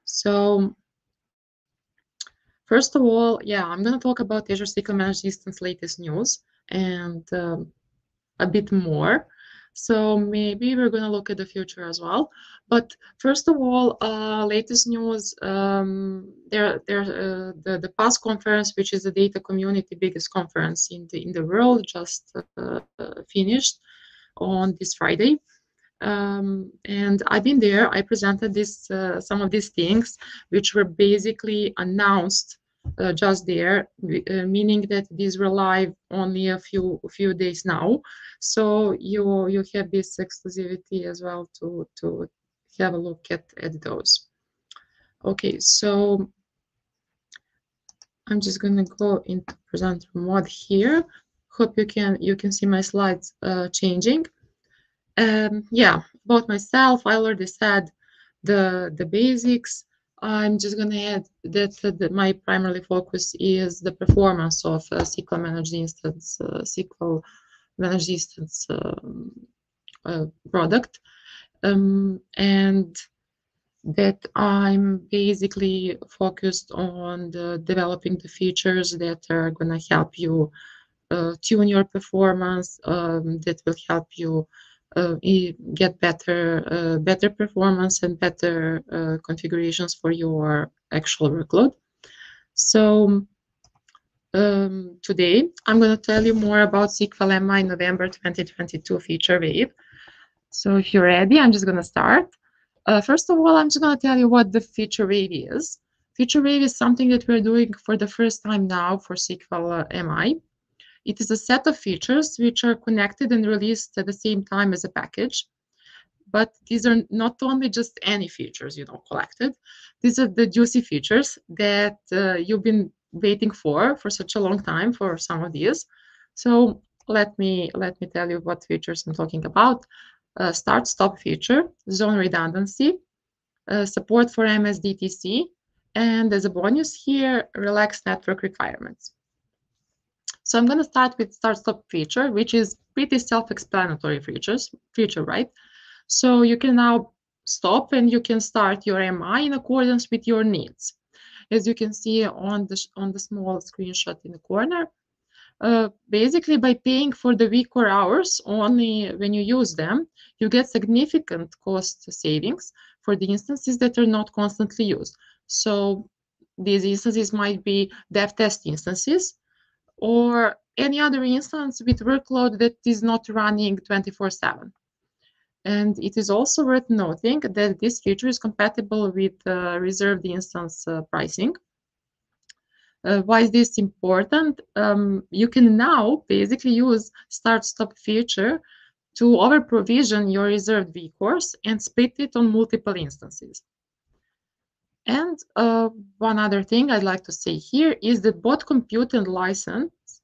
So first of all, yeah, I'm going to talk about Azure SQL Managed Instance latest news and a bit more. So maybe we're going to look at the future as well. But first of all, latest news, the PAS conference, which is the data community biggest conference in the world, just finished on this Friday. And I've been there. I presented some of these things, which were basically announced just there, meaning that these were live only a few days now. So you have this exclusivity as well to have a look at those. Okay, so I'm just going to go into presenter mode here. Hope you can see my slides changing. Yeah, about myself, I already said the basics. I'm just going to add that my primary focus is the performance of SQL Managed Instance, SQL Managed Instance product, and that I'm basically focused on developing the features that are going to help you tune your performance, that will help you get better performance and better configurations for your actual workload. So today I'm going to tell you more about SQL MI November 2022 feature wave. So if you're ready, I'm just going to start. First of all, I'm just going to tell you what the feature wave is. Feature wave is something that we're doing for the first time now for SQL MI. It is a set of features which are connected and released at the same time as a package. But these are not only just any features, collected. These are the juicy features that you've been waiting for such a long time for some of these. So let me tell you what features I'm talking about. Start-stop feature, zone redundancy, support for MSDTC, and as a bonus here, relaxed network requirements. So I'm going to start with start-stop feature, which is pretty self-explanatory feature, right? So you can now stop and you can start your MI in accordance with your needs. As you can see on the small screenshot in the corner, basically by paying for the week or hours only when you use them, you get significant cost savings for the instances that are not constantly used. So these instances might be dev test instances, or any other instance with workload that is not running 24/7. And it is also worth noting that this feature is compatible with reserved instance pricing. Why is this important? You can now basically use start-stop feature to over-provision your reserved vCores and split it on multiple instances. And one other thing I'd like to say here is that both compute and license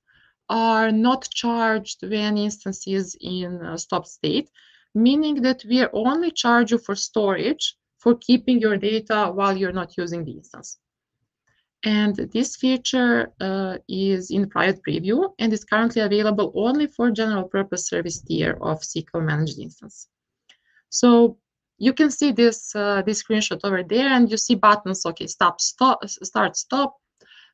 are not charged when instance is in stop state, meaning that we only charge you for storage for keeping your data while you're not using the instance. And this feature is in private preview and is currently available only for general purpose service tier of SQL Managed Instance. So you can see this screenshot over there, and you see buttons, okay, start, stop.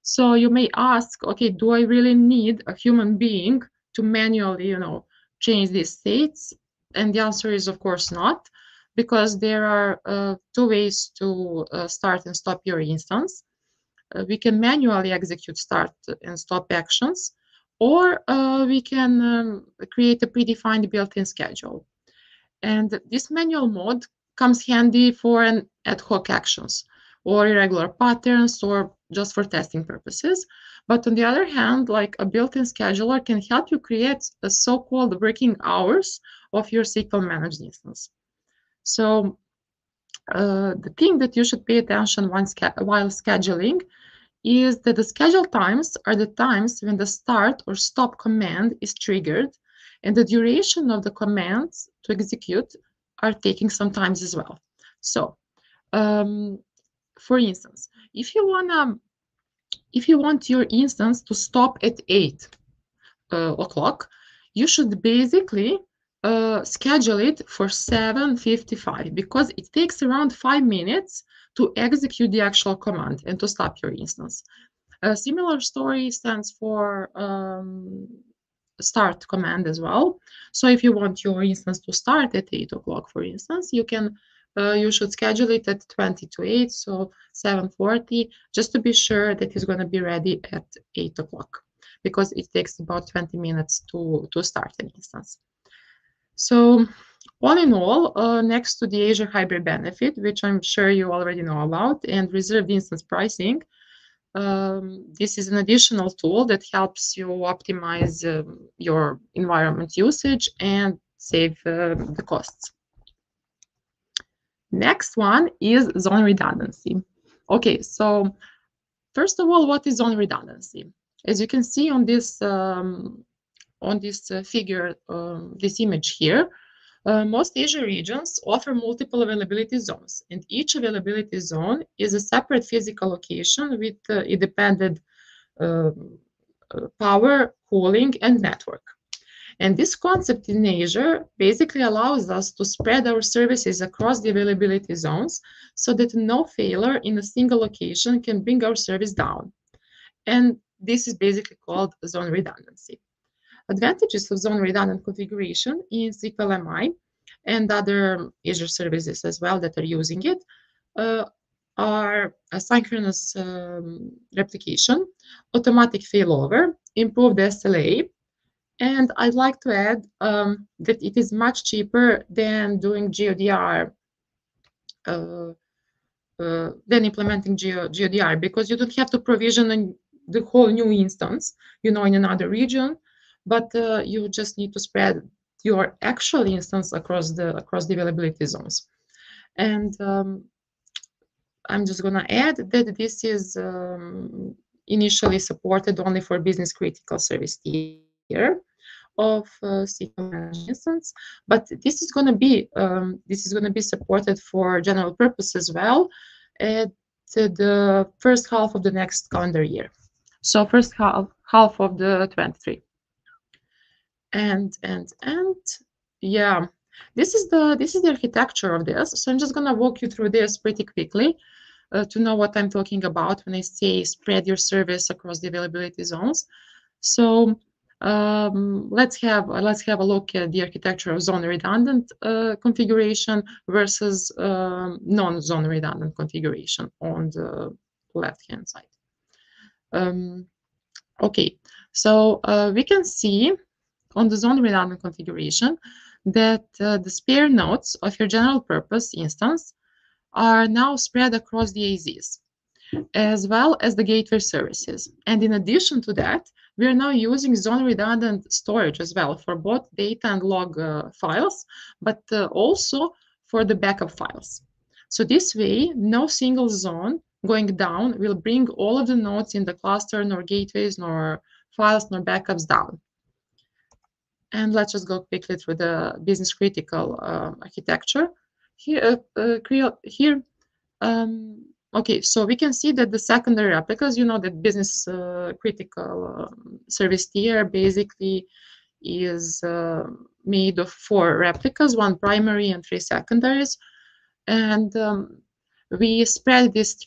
So you may ask, okay, do I really need a human being to manually, change these states? And the answer is, of course, not, because there are two ways to start and stop your instance. We can manually execute start and stop actions, or we can create a predefined built-in schedule. And this manual mode comes handy for an ad hoc actions or irregular patterns or just for testing purposes. But on the other hand, like a built-in scheduler can help you create a so-called working hours of your SQL Managed Instance. So the thing that you should pay attention while scheduling is that the schedule times are the times when the start or stop command is triggered, and the duration of the commands to execute are taking some time as well. So, for instance, if you want your instance to stop at 8 o'clock, you should basically schedule it for 7:55, because it takes around 5 minutes to execute the actual command and to stop your instance. A similar story stands for start command as well. So if you want your instance to start at 8 o'clock, for instance, you should schedule it at 20 to 8, so 7:40, just to be sure that it's going to be ready at 8 o'clock, because it takes about 20 minutes to start an instance. So all in all, next to the Azure Hybrid benefit, which I'm sure you already know about, and reserved instance pricing, this is an additional tool that helps you optimize your environment usage and save the costs. Next one is zone redundancy. Okay, so first of all, what is zone redundancy? As you can see on this figure, this image here, most Azure regions offer multiple availability zones, and each availability zone is a separate physical location with independent power, cooling, and network. And this concept in Azure basically allows us to spread our services across the availability zones so that no failure in a single location can bring our service down. And this is basically called zone redundancy. Advantages of zone redundant configuration in SQL MI and other Azure services as well that are using it are asynchronous replication, automatic failover, improved SLA, and I'd like to add that it is much cheaper than doing GODR, than implementing GODR, because you don't have to provision the whole new instance, in another region, but you just need to spread your actual instance across the availability zones. And I'm just going to add that this is initially supported only for business critical service tier of SQL Managed Instance, but this is going to be supported for general purpose as well at the first half of the next calendar year. So first half of the 23. And yeah, this is the architecture of this. So I'm just going to walk you through this pretty quickly to know what I'm talking about when I say spread your service across the availability zones. So let's have a look at the architecture of zone redundant configuration versus non-zone redundant configuration on the left-hand side. Okay, so we can see on the zone redundant configuration that the spare nodes of your general purpose instance are now spread across the AZs, as well as the gateway services. And in addition to that, we are now using zone redundant storage as well for both data and log files, but also for the backup files. So this way, no single zone going down will bring all of the nodes in the cluster, nor gateways, nor files, nor backups down. And let's just go quickly through the business critical architecture. Here, okay, so we can see that the secondary replicas, that business critical service tier basically is made of 4 replicas, 1 primary and 3 secondaries. And we spread these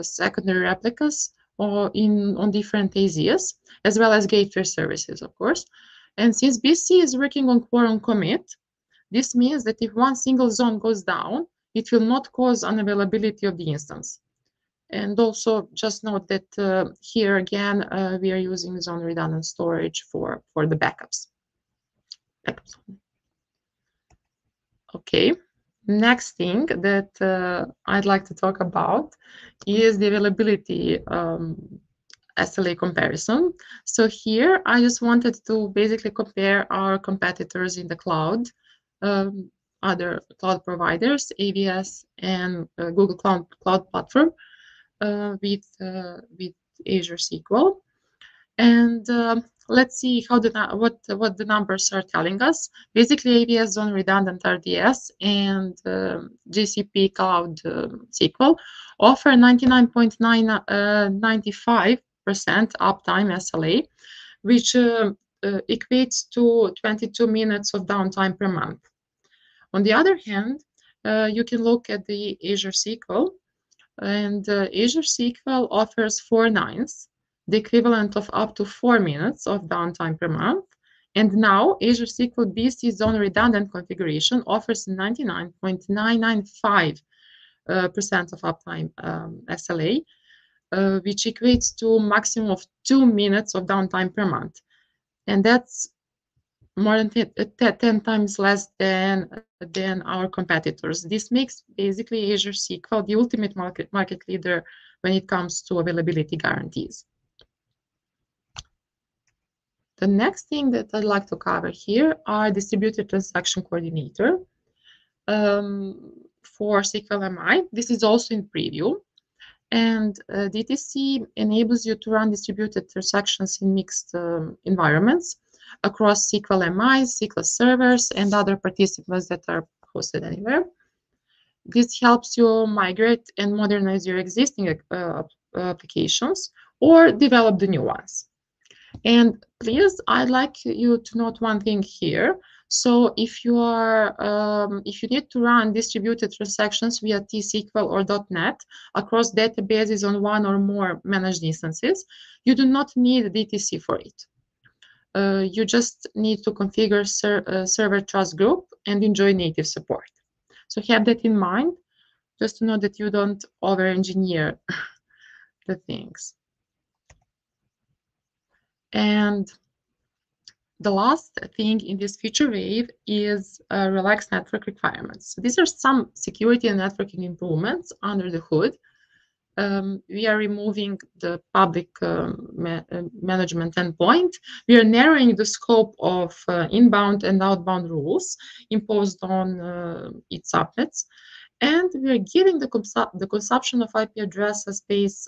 secondary replicas on different AZs, as well as gateway services, of course. And since BC is working on quorum commit, this means that if one single zone goes down, it will not cause unavailability of the instance. And also just note that here again, we are using zone redundant storage for the backups. Okay, next thing that I'd like to talk about is the availability SLA comparison. So here I just wanted to basically compare our competitors in the cloud, other cloud providers, AWS and Google Cloud Platform with Azure SQL. And let's see how what the numbers are telling us. Basically, AWS Zone Redundant RDS and GCP Cloud SQL offer 99.95% uptime SLA, which equates to 22 minutes of downtime per month. On the other hand, you can look at the Azure SQL, And Azure SQL offers 4 nines, the equivalent of up to 4 minutes of downtime per month. And now Azure SQL BC's own redundant configuration offers 99.995% of uptime SLA, which equates to maximum of 2 minutes of downtime per month. And that's more than 10 times less than our competitors. This makes basically Azure SQL the ultimate market leader when it comes to availability guarantees. The next thing that I'd like to cover here are distributed transaction coordinator for SQL MI. This is also in preview. And DTC enables you to run distributed transactions in mixed environments across SQL MIs, SQL servers, and other participants that are hosted anywhere. This helps you migrate and modernize your existing applications or develop the new ones. And please, I'd like you to note one thing here. So if you need to run distributed transactions via T-SQL or .NET across databases on one or more managed instances, you do not need DTC for it. You just need to configure server trust group and enjoy native support. So have that in mind, just to know that you don't over-engineer the things. And the last thing in this feature wave is relaxed network requirements. So these are some security and networking improvements under the hood. We are removing the public management endpoint. We are narrowing the scope of inbound and outbound rules imposed on its subnets. And we are giving the consumption of IP address space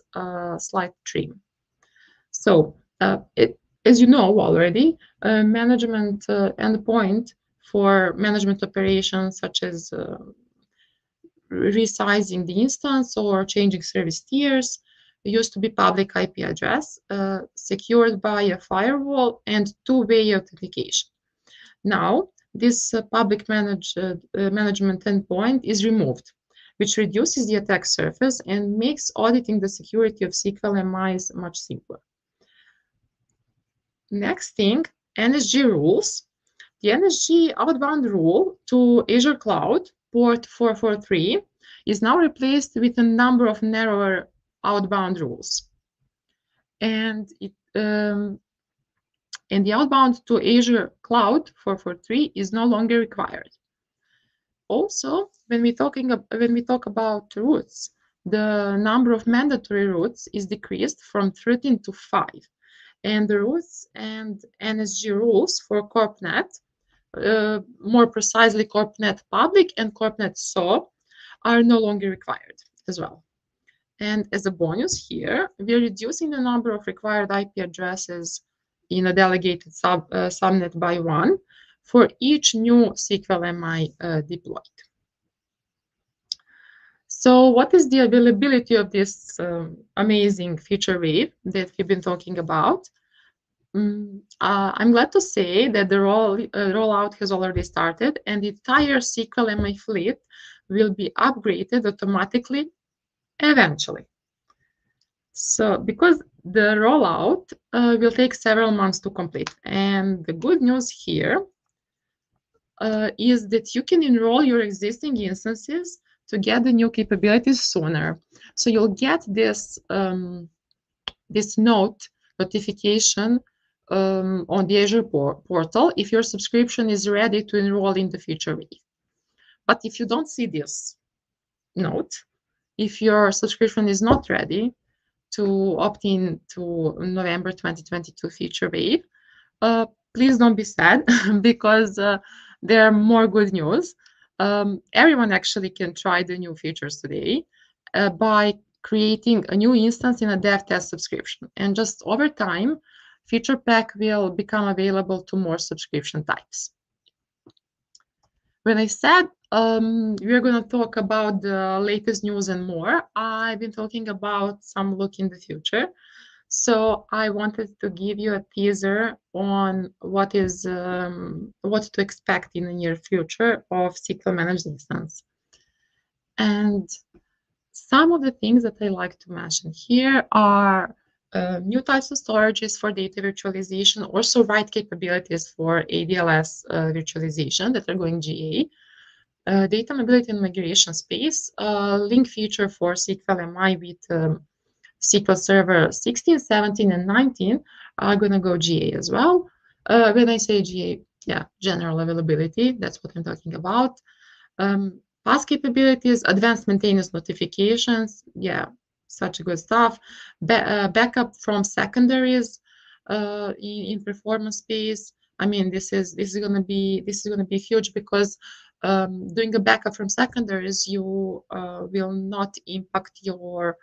slight trim. So as you know already, management endpoint for management operations such as resizing the instance or changing service tiers used to be public IP address secured by a firewall and two-way authentication. Now, this public management endpoint is removed, which reduces the attack surface and makes auditing the security of SQL MIs much simpler. Next thing, NSG rules. The NSG outbound rule to Azure Cloud port 443 is now replaced with a number of narrower outbound rules. And the outbound to Azure Cloud 443 is no longer required. Also, when we talk about routes, the number of mandatory routes is decreased from 13 to 5. And the routes and NSG rules for CorpNet, more precisely CorpNet Public and CorpNet SO, are no longer required as well. And as a bonus here, we're reducing the number of required IP addresses in a delegated subnet by 1 for each new SQL MI deployed. So what is the availability of this amazing feature wave that we've been talking about? I'm glad to say that the rollout has already started, and the entire SQL MI fleet will be upgraded automatically eventually. So because the rollout will take several months to complete, and the good news here is that you can enroll your existing instances to get the new capabilities sooner. So you'll get this this notification on the Azure portal if your subscription is ready to enroll in the feature wave. But if you don't see this note, if your subscription is not ready to opt in to November 2022 feature wave, please don't be sad because there are more good news. Everyone actually can try the new features today by creating a new instance in a dev test subscription. And just over time, feature pack will become available to more subscription types. When I said we're going to talk about the latest news and more, I've been talking about some look in the future. So I wanted to give you a teaser on what to expect in the near future of SQL Managed Instance. And Some of the things that I like to mention here are new types of storages for data virtualization, also write capabilities for ADLS virtualization that are going GA. Data mobility and migration space, link feature for SQL MI with SQL Server 16, 17, and 19 are going to go GA as well. When I say GA, yeah, general availability, that's what I'm talking about. Pass capabilities, advanced maintenance notifications, yeah, such good stuff. Backup from secondaries in performance space. I mean, this is gonna be huge because doing a backup from secondaries, you will not impact your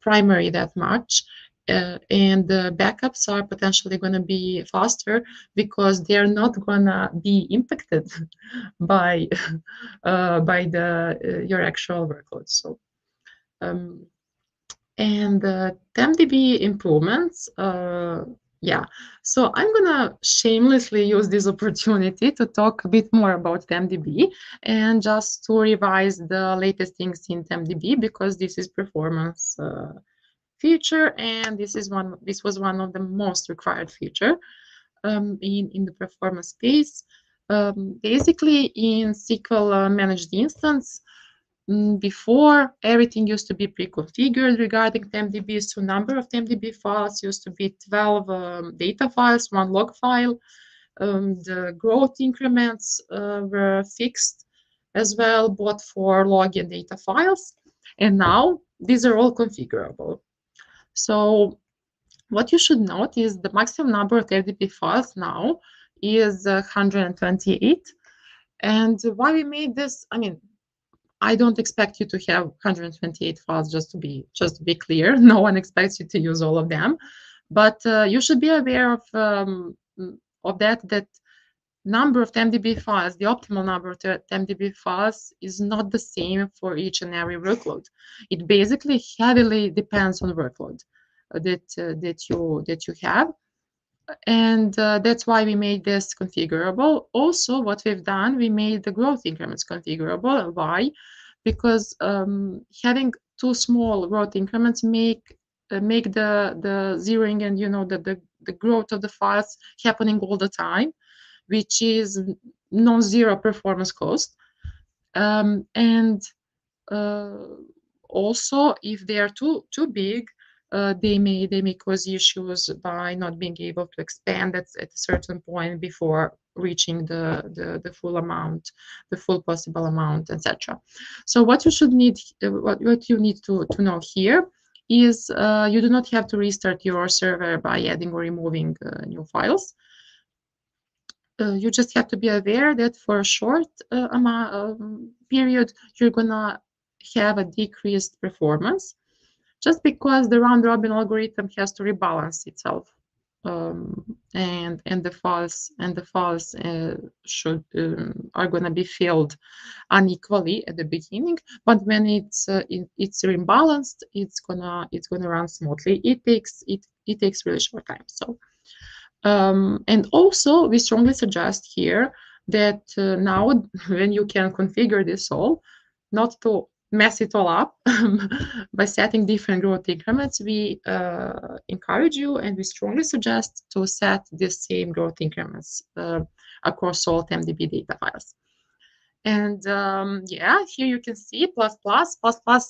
primary that much. And the backups are potentially going to be faster because they're not going to be impacted by your actual workload. So and TempDB improvements, yeah. So I'm gonna shamelessly use this opportunity to talk a bit more about TempDB and just to revise the latest things in TempDB because this is performance feature, and this was one of the most required feature in the performance space. Basically, in SQL Managed Instance, before everything used to be pre-configured regarding TempDB, so number of TempDB files used to be 12 data files, one log file. The growth increments were fixed as well, both for log and data files. And now these are all configurable. So what you should note is the maximum number of TempDB files now is 128. And why we made this, I mean, I don't expect you to have 128 files, just to be clear. No one expects you to use all of them, but you should be aware of that number of TempDB files, the optimal number of TempDB files is not the same for each and every workload. It basically heavily depends on the workload that you have. And that's why we made this configurable. Also, what we've done, we made the growth increments configurable. Why? Because having too small growth increments make the zeroing and the growth of the files happening all the time, which is non-zero performance cost. And also, if they are too big, they may cause issues by not being able to expand at a certain point before reaching the full amount, the full possible amount, etc. So what you should need, what you need to know here is you do not have to restart your server by adding or removing new files. You just have to be aware that for a short period, you're gonna have a decreased performance just because the round-robin algorithm has to rebalance itself, and the files should are going to be filled unequally at the beginning. But when it's rebalanced, it's gonna run smoothly. It takes really short time. So and also we strongly suggest here that now when you can configure this all, not to mess it all up by setting different growth increments, we encourage you and we strongly suggest to set the same growth increments across all TempDB data files. And yeah, here you can see plus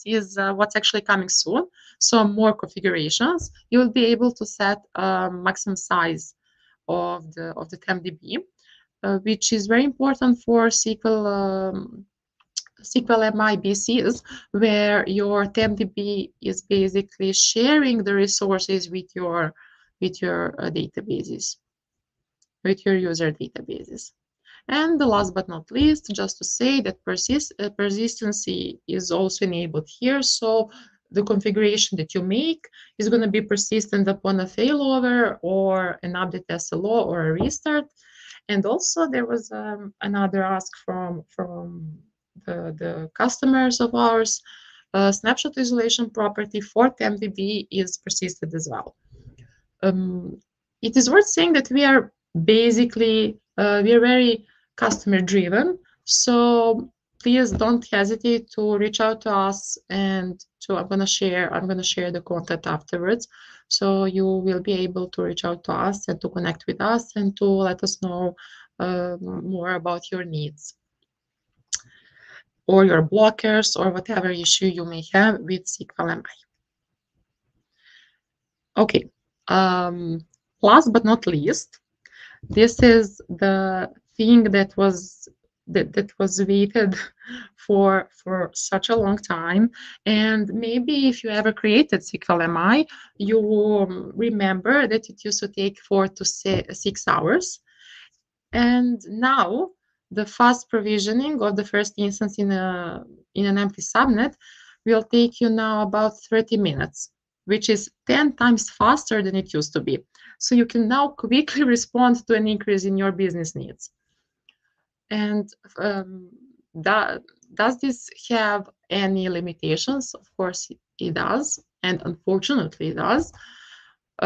is what's actually coming soon. So more configurations. You will be able to set maximum size of the TempDB, which is very important for SQL MI BCs, where your TempDB is basically sharing the resources with your databases, with your user databases. And the last but not least, just to say that persistency is also enabled here. So the configuration that you make is going to be persistent upon a failover or an update SLO or a restart. And also there was another ask from the customers of ours. Snapshot isolation property for TempDB is persisted as well. It is worth saying that we are basically we are very customer driven. So please don't hesitate to reach out to us, and I'm gonna share the contact afterwards, so you will be able to reach out to us and to connect with us and to let us know more about your needs or your blockers or whatever issue you may have with SQL MI. Okay, last but not least, this is the thing that was waited for such a long time. And maybe if you ever created SQL MI, you remember that it used to take 4 to 6 hours. And now the fast provisioning of the first instance in an empty subnet will take you now about 30 minutes, which is 10 times faster than it used to be. So you can now quickly respond to an increase in your business needs. And does this have any limitations? Of course, it does, and unfortunately, it does.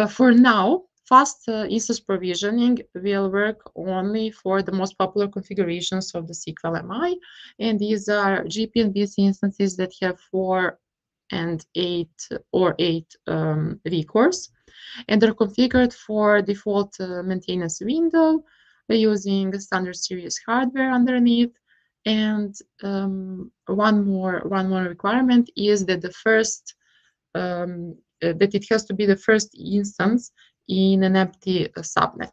For now, fast instance provisioning will work only for the most popular configurations of the SQL MI, and these are GP and BC instances that have 4 and 8 vCores, and they're configured for default maintenance window using standard series hardware underneath. And one more requirement is that the first that it has to be the first instance in an empty subnet.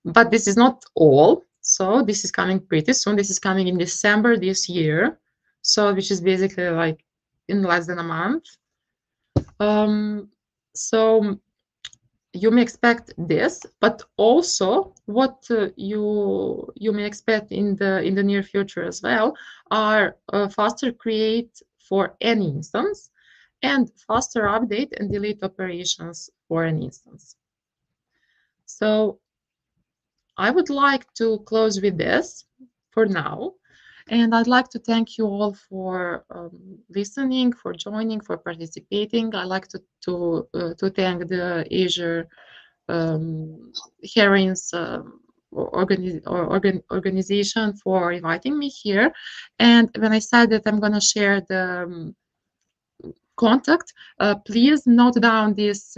But this is not all. So this is coming pretty soon. This is coming in December this year. So which is basically like in less than a month. So you may expect this, but also what you may expect in the near future as well are faster create for any instance and faster update and delete operations for an instance. So I would like to close with this for now. And I'd like to thank you all for listening, for joining, for participating. I'd like to thank the Azure Heroines organization for inviting me here. And when I said that I'm going to share the contact, please note down this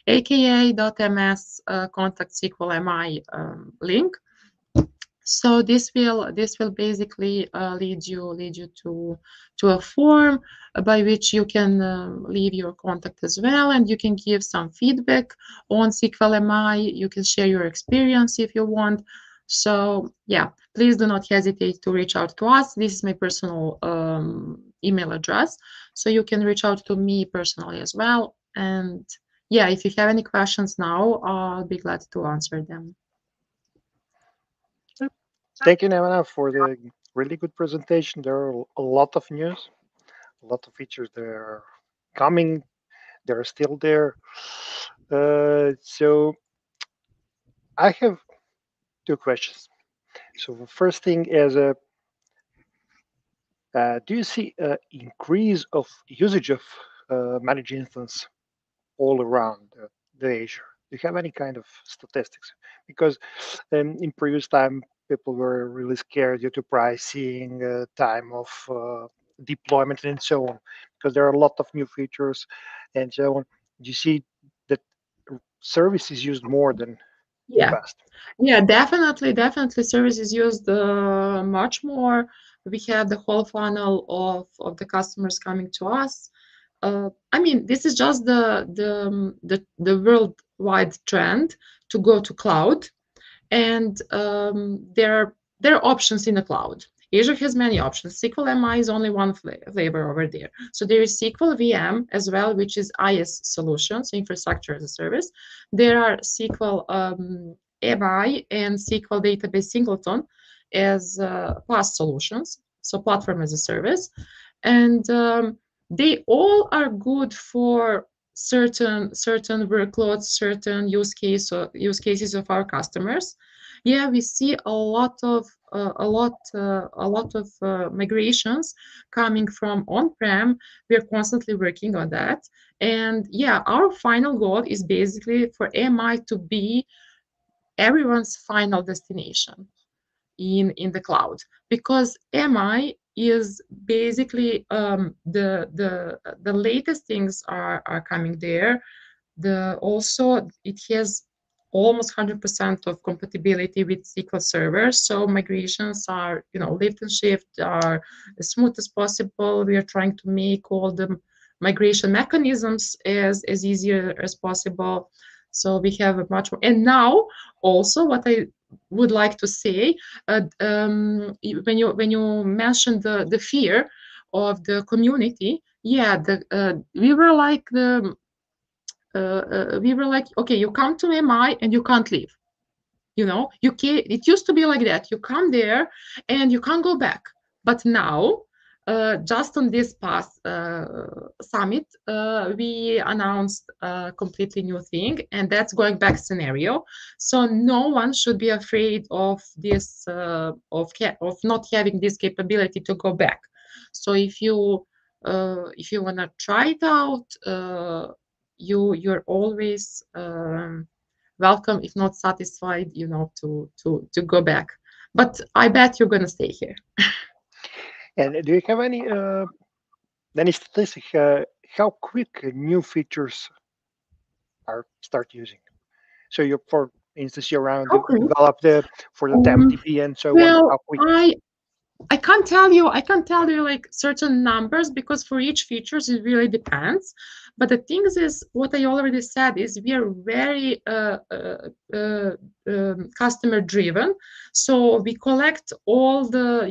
aka.ms contact SQL MI link. So this will basically lead you to a form by which you can leave your contact as well, and you can give some feedback on SQL MI. You can share your experience if you want. So yeah, please do not hesitate to reach out to us. This is my personal email address, so you can reach out to me personally as well. And yeah, if you have any questions now, I'll be glad to answer them. Thank you, Nevena, for the really good presentation. There are a lot of news, a lot of features that are coming. They're still there. So I have 2 questions. So the first thing is, do you see an increase of usage of managed instance all around the Azure? Do you have any kind of statistics? Because in previous time, people were really scared due to pricing, time of deployment, and so on, because there are a lot of new features and so on. Do you see that service is used more than in the past? Yeah, definitely service is used much more. We have the whole funnel of the customers coming to us. I mean, this is just the worldwide trend to go to cloud, and there are options in the cloud. Azure has many options. SQL MI is only one flavor over there. So there is SQL VM as well, which is IaaS solutions, infrastructure as a service. There are SQL MI and SQL Database Singleton as PaaS solutions, so platform as a service. And they all are good for certain workloads, certain use cases of our customers. Yeah, we see a lot of migrations coming from on-prem. We are constantly working on that, and yeah, our final goal is basically for MI to be everyone's final destination. in the cloud, because MI is basically the latest things are coming there. Also it has almost 100% of compatibility with SQL Server, so migrations are, lift and shift, are as smooth as possible. We are trying to make all the migration mechanisms as easier as possible. So we have a much more. And now also what I would like to say, when you mentioned the fear of the community, yeah, we were like, okay, you come to MI and you can't leave. You can. It used to be like that. You come there and you can't go back. But now, just on this past summit, we announced a completely new thing, and that's going back scenario. So no one should be afraid of this, of not having this capability to go back. So if you want to try it out, you're always welcome, if not satisfied, to go back. But I bet you're gonna stay here. And do you have any statistic how quick new features are start using? So you, for instance, you're around to Okay. develop for the TempDB and so on. Well, How quick? I can't tell you like certain numbers, because for each features it really depends. But the thing is, what I already said is we are very customer driven. So we collect all the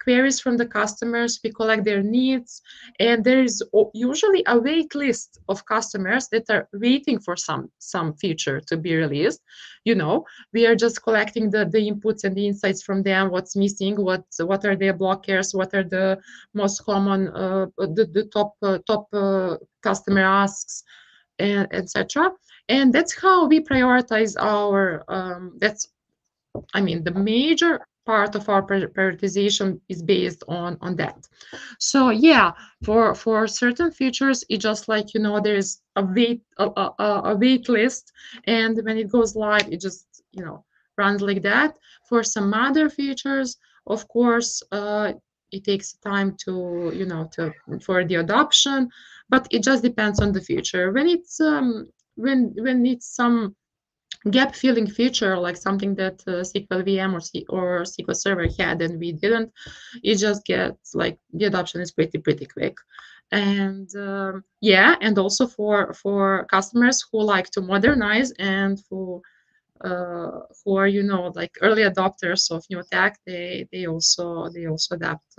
queries from the customers. We collect their needs, and there is usually a wait list of customers that are waiting for some feature to be released. We are just collecting the inputs and the insights from them, what's missing, what are their blockers, what are the most common the top customer asks, and etc. And that's how we prioritize our the major part of our prioritization is based on that. So yeah, for certain features, it just like there's a wait list, and when it goes live, it just runs like that. For some other features, of course, it takes time to for the adoption, but it just depends on the feature. When it's some gap filling feature, like something that SQL VM or SQL Server had and we didn't, it just gets like the adoption is pretty quick. And yeah, and also for customers who like to modernize and who are like early adopters of new tech, they also adapt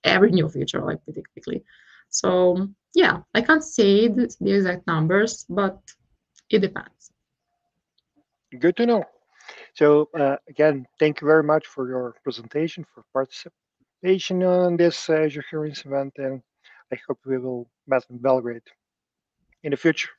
every new feature like pretty quickly. So yeah, I can't say the exact numbers, but it depends. Good to know. So again, thank you very much for your presentation, for participation on this Azure Heroines event, and I hope we will meet in Belgrade in the future.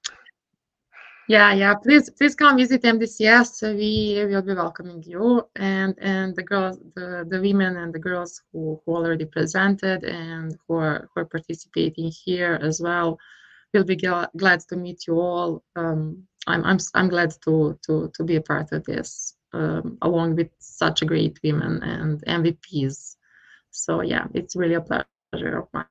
Yeah. Please come visit MDCS. We will be welcoming you, and the girls, the women and the girls who already presented and who are participating here as well. We'll be glad to meet you all. I'm glad to be a part of this, along with such great women and MVPs. So yeah, it's really a pleasure of mine.